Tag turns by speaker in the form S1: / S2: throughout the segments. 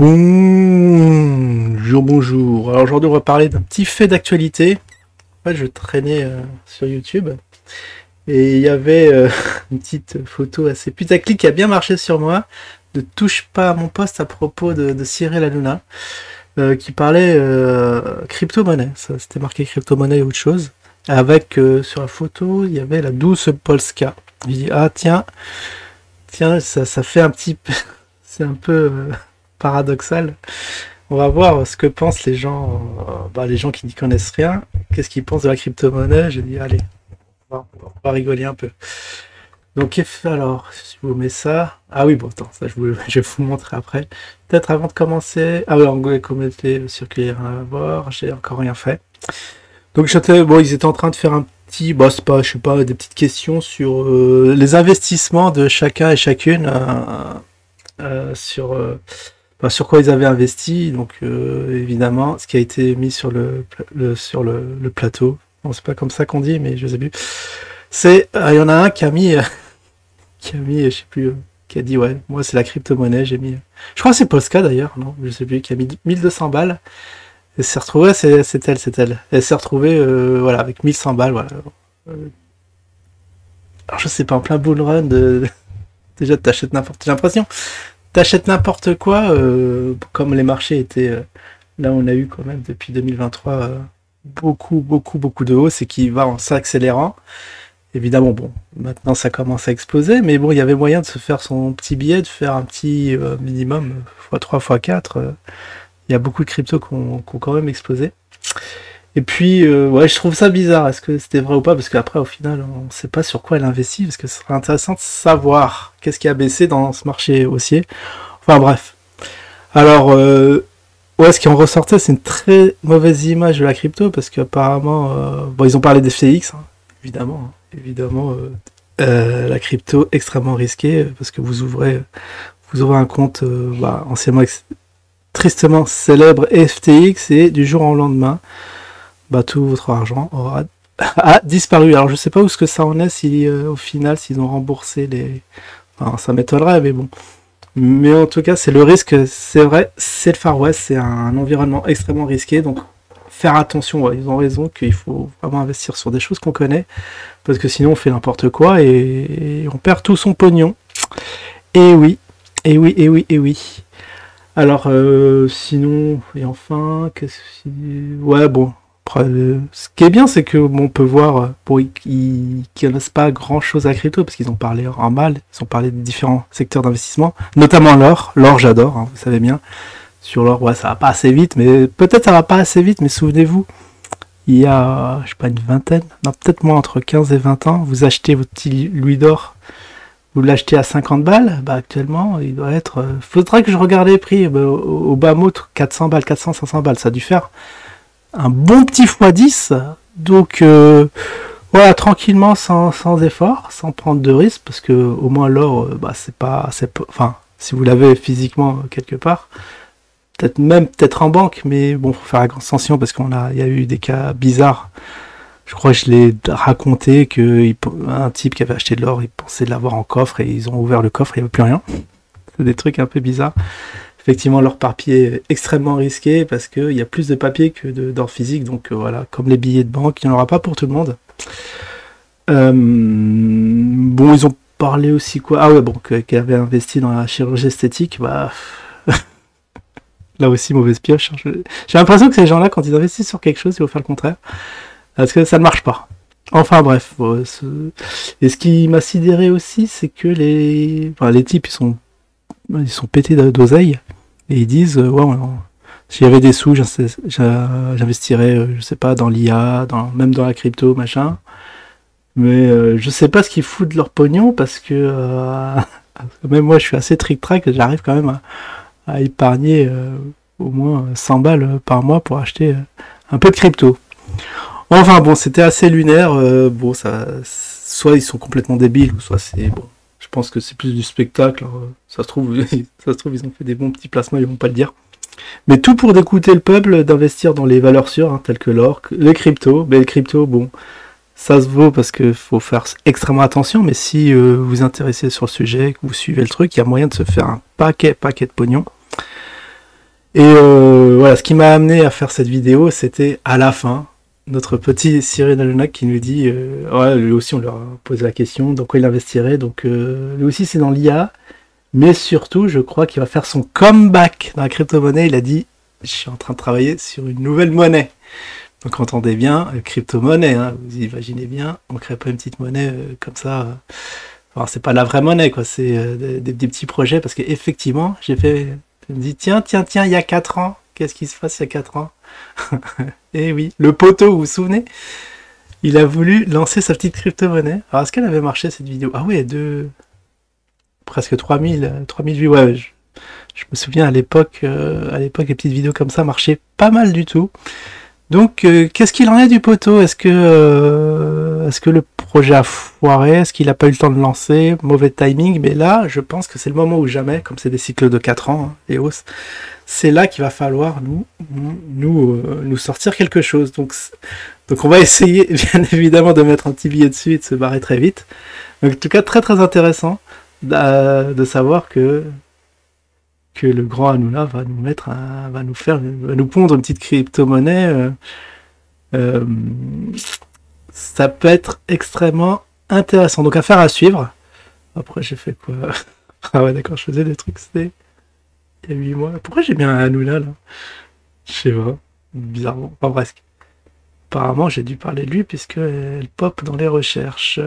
S1: Bonjour, bonjour. Alors aujourd'hui, on va parler d'un petit fait d'actualité. En fait, je traînais sur YouTube et il y avait une petite photo assez putaclic qui a bien marché sur moi. Ne touche pas à mon poste à propos de Cyril Hanouna qui parlait crypto-monnaie. Ça, c'était marqué crypto-monnaie ou autre chose. Avec sur la photo, il y avait la douce Polska. Je dis ah tiens, ça fait un petit, c'est un peu paradoxal. On va voir ce que pensent les gens qui n'y connaissent rien. Qu'est-ce qu'ils pensent de la crypto-monnaie? J'ai dit, allez, on va rigoler un peu. Donc, alors, si je vous mets ça. Ah oui, bon, attends, ça, je vais vous montrer après. Peut-être avant de commencer. Ah oui, en gros, commenter le circuit, rien à voir. J'ai encore rien fait. Donc, ils étaient en train de faire un petit, bah, c'est pas, je sais pas, des petites questions sur les investissements de chacun et chacune sur quoi ils avaient investi, donc évidemment, ce qui a été mis sur le plateau. Bon, c'est pas comme ça qu'on dit, mais je sais plus. Il y en a un qui a mis, je sais plus, qui a dit ouais, moi c'est la crypto-monnaie, j'ai mis. Je crois que c'est Polska d'ailleurs, non, je sais plus, qui a mis 1200 balles. Et s'est retrouvée, c'est elle. Elle s'est retrouvée, voilà, avec 1100 balles, voilà. Alors je sais pas, en plein bull run déjà t'achètes n'importe, j'ai l'impression. T'achètes n'importe quoi, comme les marchés étaient... là, on a eu quand même, depuis 2023, beaucoup de hausse et qui va en s'accélérant. Évidemment, bon, maintenant ça commence à exploser, mais bon, il y avait moyen de se faire son petit billet, de faire un petit minimum x3, x4. Il y a beaucoup de cryptos qui ont quand même explosé. Et puis, ouais, je trouve ça bizarre. Est-ce que c'était vrai ou pas? Parce qu'après, au final, on ne sait pas sur quoi elle investit, parce que ce serait intéressant de savoir qu'est-ce qui a baissé dans ce marché haussier. Enfin bref. Alors, ouais, ce qui en ressortait, c'est une très mauvaise image de la crypto, parce qu'apparemment, bon, ils ont parlé des FTX, hein, évidemment, la crypto extrêmement risquée, parce que vous ouvrez un compte, anciennement tristement célèbre FTX, et du jour au lendemain, tout votre argent a disparu. Alors je sais pas où ce que ça en est, si au final s'ils ont remboursé les... Enfin, ça m'étonnerait, mais bon. Mais en tout cas, c'est le risque, c'est vrai, c'est le Far West, c'est un environnement extrêmement risqué, donc faire attention, ouais, ils ont raison qu'il faut vraiment investir sur des choses qu'on connaît, parce que sinon on fait n'importe quoi et on perd tout son pognon. Et oui, et oui, et oui, et oui. Alors, sinon, et enfin, ouais, bon. Après, ce qui est bien, c'est que on peut voir, qu'ils connaissent pas grand-chose à crypto, parce qu'ils ont parlé en mal, ils ont parlé des différents secteurs d'investissement, notamment l'or. L'or, j'adore, hein, vous savez bien. Sur l'or, ouais, ça va pas assez vite, mais peut-être ça va pas assez vite, mais souvenez-vous, il y a, je sais pas, une vingtaine, non, peut-être moins, entre 15 et 20 ans, vous achetez votre petit louis d'or, vous l'achetez à 50 balles, actuellement, il doit être... faudrait que je regarde les prix, au bas mot, 400 balles, 400, 500 balles, ça a dû faire un bon petit x10, donc voilà, tranquillement, sans effort, sans prendre de risques, parce que au moins l'or, enfin, si vous l'avez physiquement quelque part, peut-être en banque, mais bon, faut faire attention, parce il y a eu des cas bizarres. Je crois que je l'ai raconté qu'un type qui avait acheté de l'or, il pensait l'avoir en coffre, et ils ont ouvert le coffre, il n'y avait plus rien. C'est des trucs un peu bizarres. Effectivement, l'or par pied est extrêmement risqué, parce qu'il y a plus de papier que d'or physique, donc voilà, comme les billets de banque, il n'y en aura pas pour tout le monde. Bon, ils ont parlé aussi quoi? Ah ouais, bon, qu'elle avait investi dans la chirurgie esthétique, là aussi, mauvaise pioche. J'ai l'impression que ces gens-là, quand ils investissent sur quelque chose, ils vont faire le contraire. Parce que ça ne marche pas. Enfin bref. Et ce qui m'a sidéré aussi, c'est que les types, ils sont pétés d'oseille. Et ils disent, ouais, s'il y avait des sous, j'investirais, je sais pas, dans l'IA, même dans la crypto, machin. Mais je sais pas ce qu'ils foutent de leur pognon, parce que même moi, je suis assez trick-track, j'arrive quand même à épargner au moins 100 balles par mois pour acheter un peu de crypto. Enfin bon, c'était assez lunaire. Bon, soit ils sont complètement débiles, ou soit c'est bon. Je pense que c'est plus du spectacle. Alors, ça se trouve, ils ont fait des bons petits placements, ils vont pas le dire. Mais tout pour dégoûter le peuple d'investir dans les valeurs sûres, hein, telles que l'or, les cryptos. Mais les cryptos, bon, ça se vaut parce qu'il faut faire extrêmement attention. Mais si vous vous intéressez sur le sujet, que vous suivez le truc, il y a moyen de se faire un paquet de pognon. Et voilà, ce qui m'a amené à faire cette vidéo, c'était à la fin, notre petit Cyril Hanouna qui nous dit, ouais, lui aussi on leur a posé la question, dans quoi il investirait, donc lui aussi c'est dans l'IA, mais surtout je crois qu'il va faire son comeback dans la crypto-monnaie, il a dit, je suis en train de travailler sur une nouvelle monnaie. Donc entendez bien, crypto-monnaie, hein, vous imaginez bien, on ne crée pas une petite monnaie comme ça, enfin c'est pas la vraie monnaie quoi, c'est des petits projets, parce qu'effectivement, j'ai fait, je me dis tiens, il y a 4 ans, qu'est-ce qui se passe il y a 4 ans? Eh oui, le poteau, vous vous souvenez? Il a voulu lancer sa petite crypto-monnaie. Alors est-ce qu'elle avait marché cette vidéo? Ah oui, presque 3000 vues, ouais, je me souviens à l'époque les petites vidéos comme ça marchaient pas mal du tout. Donc, qu'est-ce qu'il en est du poteau? Est-ce que le projet a foiré? Est-ce qu'il n'a pas eu le temps de lancer? Mauvais timing? Mais là, je pense que c'est le moment ou jamais, comme c'est des cycles de 4 ans, hein, les hausses, c'est là qu'il va falloir nous sortir quelque chose. Donc, on va essayer, bien évidemment, de mettre un petit billet dessus et de se barrer très vite. Donc, en tout cas, très très intéressant de savoir que le grand Hanouna va va nous pondre une petite crypto-monnaie. Euh, Ça peut être extrêmement intéressant. Donc affaire à suivre. Après j'ai fait quoi? Ah ouais d'accord, je faisais des trucs, c'était il y a 8 mois. Pourquoi j'ai bien un Hanouna là? Je sais pas. Bizarrement. Enfin presque. Apparemment j'ai dû parler de lui puisque elle pop dans les recherches.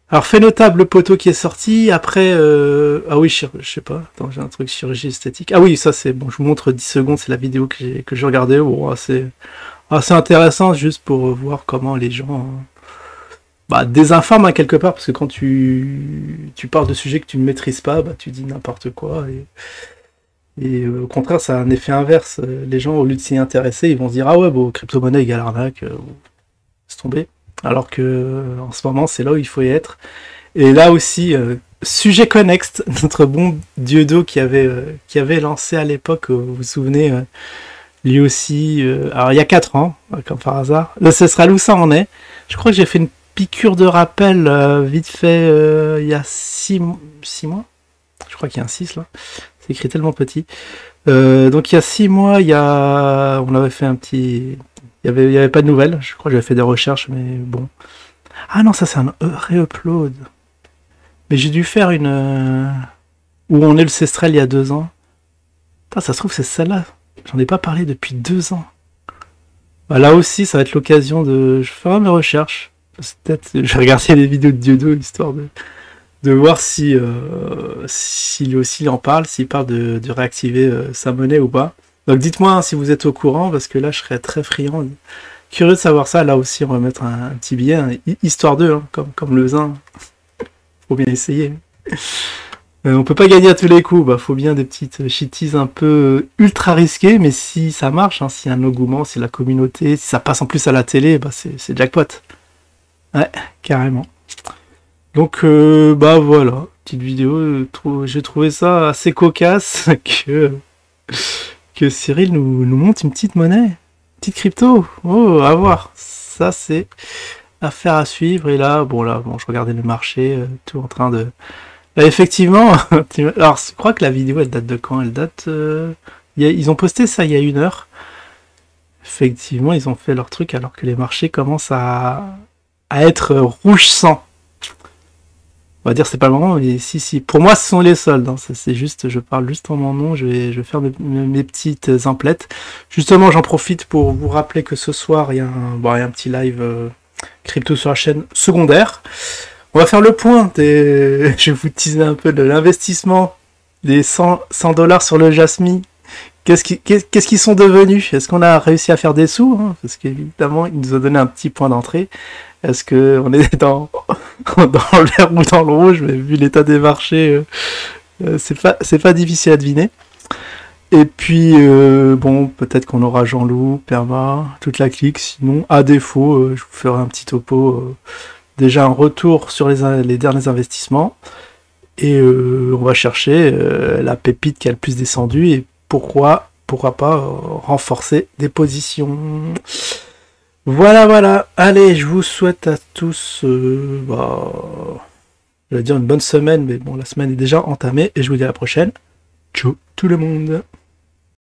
S1: Alors fait notable le poteau qui est sorti. Après ah oui je sais pas. Attends, j'ai un truc chirurgie esthétique. Ah oui ça c'est bon, je vous montre 10 secondes, c'est la vidéo que j'ai regardée. Bon, c'est assez intéressant juste pour voir comment les gens désinforment quelque part, parce que quand tu parles de sujets que tu ne maîtrises pas, tu dis n'importe quoi, et au contraire ça a un effet inverse. Les gens au lieu de s'y intéresser, ils vont se dire ah ouais bon crypto-monnaie égale arnaque, laisse tomber. Alors que en ce moment c'est là où il faut y être. Et là aussi sujet connexe, notre bon Dieudo qui avait lancé à l'époque, vous vous souvenez, lui aussi, alors il y a 4 ans, comme par hasard. Là, ce sera où ça en est. Je crois que j'ai fait une piqûre de rappel vite fait il y a 6 mois. Je crois qu'il y a un 6 là. C'est écrit tellement petit. Donc il y a 6 mois, on avait fait un petit... Il y avait pas de nouvelles. Je crois que j'avais fait des recherches, mais bon. Ah non, ça c'est un re-upload. Mais j'ai dû faire une... où on est le Cestrel il y a 2 ans. Putain, ça se trouve c'est celle-là. J'en ai pas parlé depuis 2 ans. Là aussi, ça va être l'occasion de... Je ferai mes recherches. Peut-être, je vais regarder les vidéos de Dieudo, histoire de voir si lui aussi il en parle, s'il parle de réactiver sa monnaie ou pas. Donc dites-moi hein, si vous êtes au courant, parce que là, je serais très friand. Curieux de savoir ça. Là aussi, on va mettre un petit billet, hein, histoire d'eux, hein, comme le zin. Faut bien essayer. On peut pas gagner à tous les coups, faut bien des petites shitties un peu ultra risquées, mais si ça marche, hein, s'il y a un engouement, si la communauté, si ça passe en plus à la télé, c'est jackpot. Ouais, carrément. Donc voilà, petite vidéo, j'ai trouvé ça assez cocasse que Cyril nous monte une petite monnaie, petite crypto. Oh, à voir. Ça c'est affaire à suivre. Et là, bon je regardais le marché, tout en train de... Là, effectivement, alors je crois que la vidéo elle date de quand? Elle date... ils ont posté ça il y a 1 heure. Effectivement, ils ont fait leur truc alors que les marchés commencent à être rouge sang. On va dire c'est pas le moment, mais si. Pour moi, ce sont les soldes. Hein. C'est juste, je parle juste en mon nom. Je vais faire mes petites emplettes. Justement, j'en profite pour vous rappeler que ce soir, il y a un petit live crypto sur la chaîne secondaire. On va faire le point je vais vous teaser un peu de l'investissement des 100 $, sur le Jasmy. Qu'est-ce qu'ils sont devenus? Est-ce qu'on a réussi à faire des sous, hein? Parce qu'évidemment, ils nous ont donné un petit point d'entrée. Est-ce qu'on est dans le vert ou dans le rouge? Mais vu l'état des marchés, c'est pas difficile à deviner. Et puis, peut-être qu'on aura Jean-Loup, Perma, toute la clique. Sinon, à défaut, je vous ferai un petit topo. Déjà un retour sur les derniers investissements. Et on va chercher la pépite qui a le plus descendu. Et pourquoi pas renforcer des positions. Voilà. Allez, je vous souhaite à tous, je vais dire une bonne semaine, mais bon, la semaine est déjà entamée, et je vous dis à la prochaine. Ciao tout le monde.